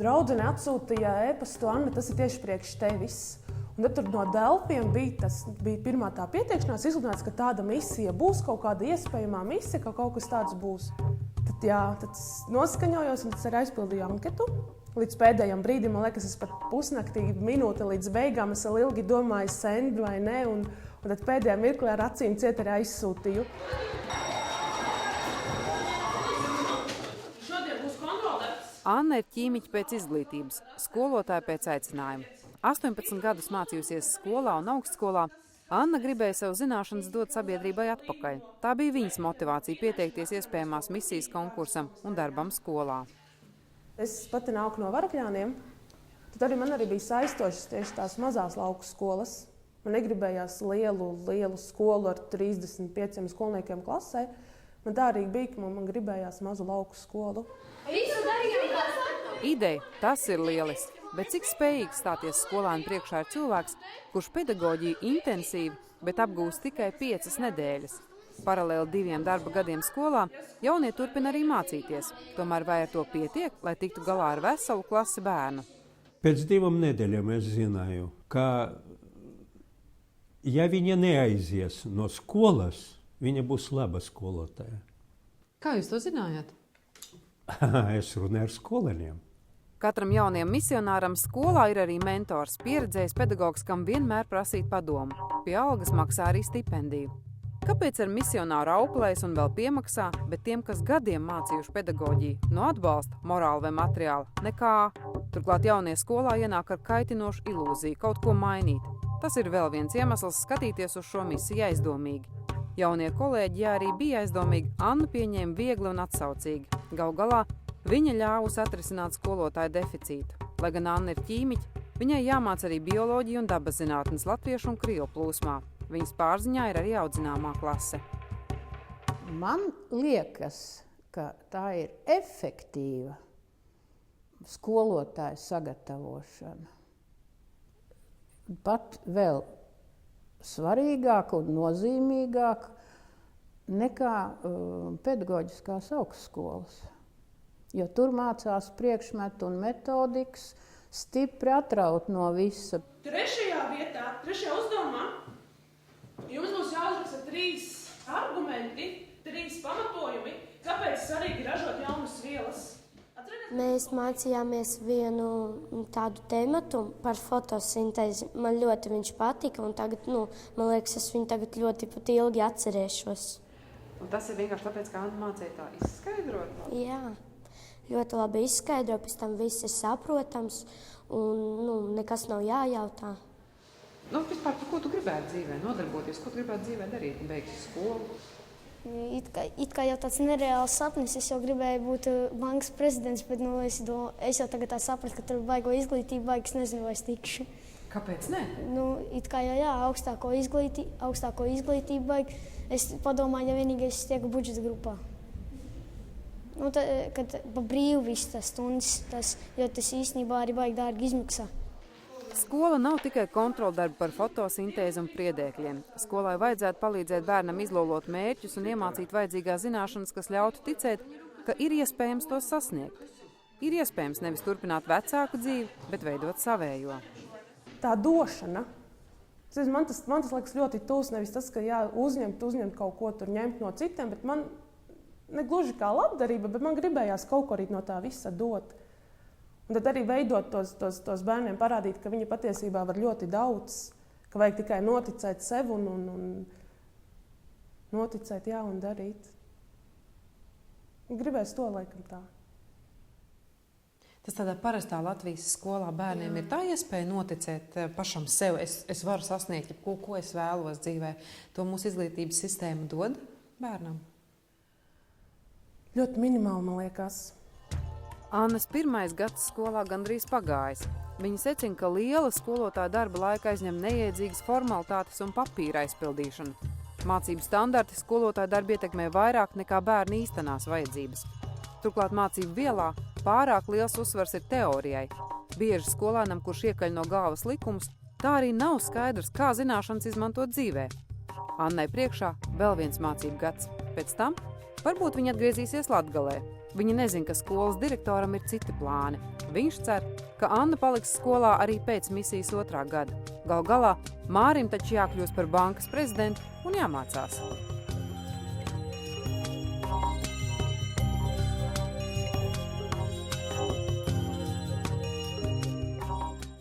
Draudzene atsūtīja e-pastu, Anna, tas ir tieši priekš tevis. Un tad tur no Delfiem bija pirmā tā pieteikšanās izsludināts, ka tāda misija būs, kaut kāda iespējamā misija, ka kaut kas tāds būs. Tad noskaņojos un tas arī aizpildīju anketu. Līdz pēdējiem brīdim, man liekas, es pat pusnaktī minūte līdz beigām es vēl ilgi domāju, send vai ne, un tad pēdējā mirklī ar acīm ciet arī aizsūtīju. Šodien būs kontroldarbs. Anna ir ķīmiķe pēc izglītības, skolotāja pēc aicinājuma. 18 gadus mācījusies skolā un augstskolā, Anna gribēja savu zināšanas dot sabiedrībai atpakaļ. Tā bija viņas motivācija pieteikties iespējamās misijas konkursam un darbam skolā. Es pati nāku no Varakļāniem, tad arī man bija saistošas tieši tās mazās lauku skolas. Man negribējās lielu skolu ar 35 skolniekiem klasē. Man tā arī bija, ka man gribējās mazu lauku skolu. Ideja, tas ir lieliski, bet cik spējīgs stāties skolēnu priekšā ir cilvēks, kurš pedagoģiju intensīvi, bet apgūst tikai 5 nedēļas. Paralēli 2 darba gadiem skolā jaunie turpina arī mācīties. Tomēr vai ar to pietiek, lai tiktu galā ar veselu klasi bērnu? Pēc 2 nedēļām es zināju, ka ja viņa neaizies no skolas, viņa būs laba skolotāja. Kā jūs to zinājāt? Es runāju ar skolēniem. Katram jaunajam misionāram skolā ir arī mentors, pieredzējis pedagogs, kam vienmēr prasīt padomu. Pie algas maksā arī stipendiju. Kāpēc ar misionāru auklēs un vēl piemaksā, bet tiem, kas gadiem mācījuši pedagoģiju, no atbalsta, morāli vai materiāli, nekā? Turklāt jaunie skolā ienāk ar kaitinošu ilūziju kaut ko mainīt. Tas ir vēl viens iemesls skatīties uz šo misiju aizdomīgi. Jaunie kolēģi, ja arī bija aizdomīgi, Annu pieņēma viegli un atsaucīgi. Galu galā viņa ļāvusi atrisināt skolotāju deficītu. Lai gan Anna ir ķīmiķe, viņai jāmāc arī bioloģija un dabas zinātnes latviešu un krievu plūsmā. Viņas pārziņā ir arī audzināmā klase. Man liekas, ka tā ir efektīva skolotāja sagatavošana. Pat vēl svarīgāk un nozīmīgāk nekā pedagoģiskās augstskolas. Jo tur mācās priekšmetu un metodikas stipri atraut no visa. Trešajā vietā, trešajā uzdevumā, jums būs jāuzraksta 3 argumenti, 3 pamatojumi, kāpēc svarīgi ražot jaunas vielas. Mēs mācījāmies vienu tādu tematu par fotosintēzi. Man ļoti viņš patika, un tagad, man liekas, es viņu tagad ļoti pat ilgi atcerēšos. Un tas ir vienkārši tāpēc, ka Anna mācīja tā izskaidrot? Jā, ļoti labi izskaidro, pēc tam viss ir saprotams, un nekas nav jājautā. Vispār, par ko tu gribētu dzīvē nodarboties? Ko tu gribētu dzīvē darīt? Beigsi skolu? It kā jau tāds nereāls sapnis, es jau gribēju būt bankas prezidents, bet es jau tagad sapratu, ka tur baigo izglītību, es nezinu, vai es tikšu. Kāpēc ne? It kā jau augstāko izglītību baig. Es padomāju, ja vienīgi es tieku budžeta grupā. Kad pa brīvu viss tas stundas, jo tas īstenībā arī baigi dārgi izmaksā. Skola nav tikai kontroldarbi par fotosintēzi un priedēkļiem. Skolai vajadzētu palīdzēt bērnam izlolot mērķus un iemācīt vajadzīgās zināšanas, kas ļautu ticēt, ka ir iespējams tos sasniegt. Ir iespējams nevis turpināt vecāku dzīvi, bet veidot savējo. Tā došana. Man tas liekas ļoti tūs, nevis tas, ka uzņemt kaut ko tur ņemt no citiem, bet man ne gluži kā labdarība, bet man gribējās kaut ko arī no tā visa dot. Un tad arī veidot tos bērniem, parādīt, ka viņi patiesībā var ļoti daudz, ka vajag tikai noticēt sev un noticēt, un darīt. Gribēs to laikam tā. Tas tādā parastā Latvijas skolā bērniem ir tā iespēja noticēt pašam sev. Es varu sasniegt, ko es vēlos dzīvē. To mūsu izglītības sistēma dod bērnam? Ļoti minimāli, man liekas. Annas 1. gads skolā gandrīz pagājis. Viņa secina, ka liela skolotāja darba laika aizņem neiedzīgas formalitātes un papīra aizpildīšanu. Mācību standarti skolotāja darbu ietekmē vairāk nekā bērnu īstenās vajadzības. Turklāt mācību vielā pārāk liels uzsvars ir teorijai. Bieži skolēnam, kurš iekaļ no galvas likumus, tā arī nav skaidrs, kā zināšanas izmantot dzīvē. Annai priekšā vēl viens mācību gads. Pēc tam varbūt viņa atgriezīsies Latgalē. Viņa nezina, ka skolas direktoram ir citi plāni. Viņš cer, ka Anna paliks skolā arī pēc misijas 2. gada. Galu galā Mārim taču jākļūst par bankas prezidentu un jāmācās.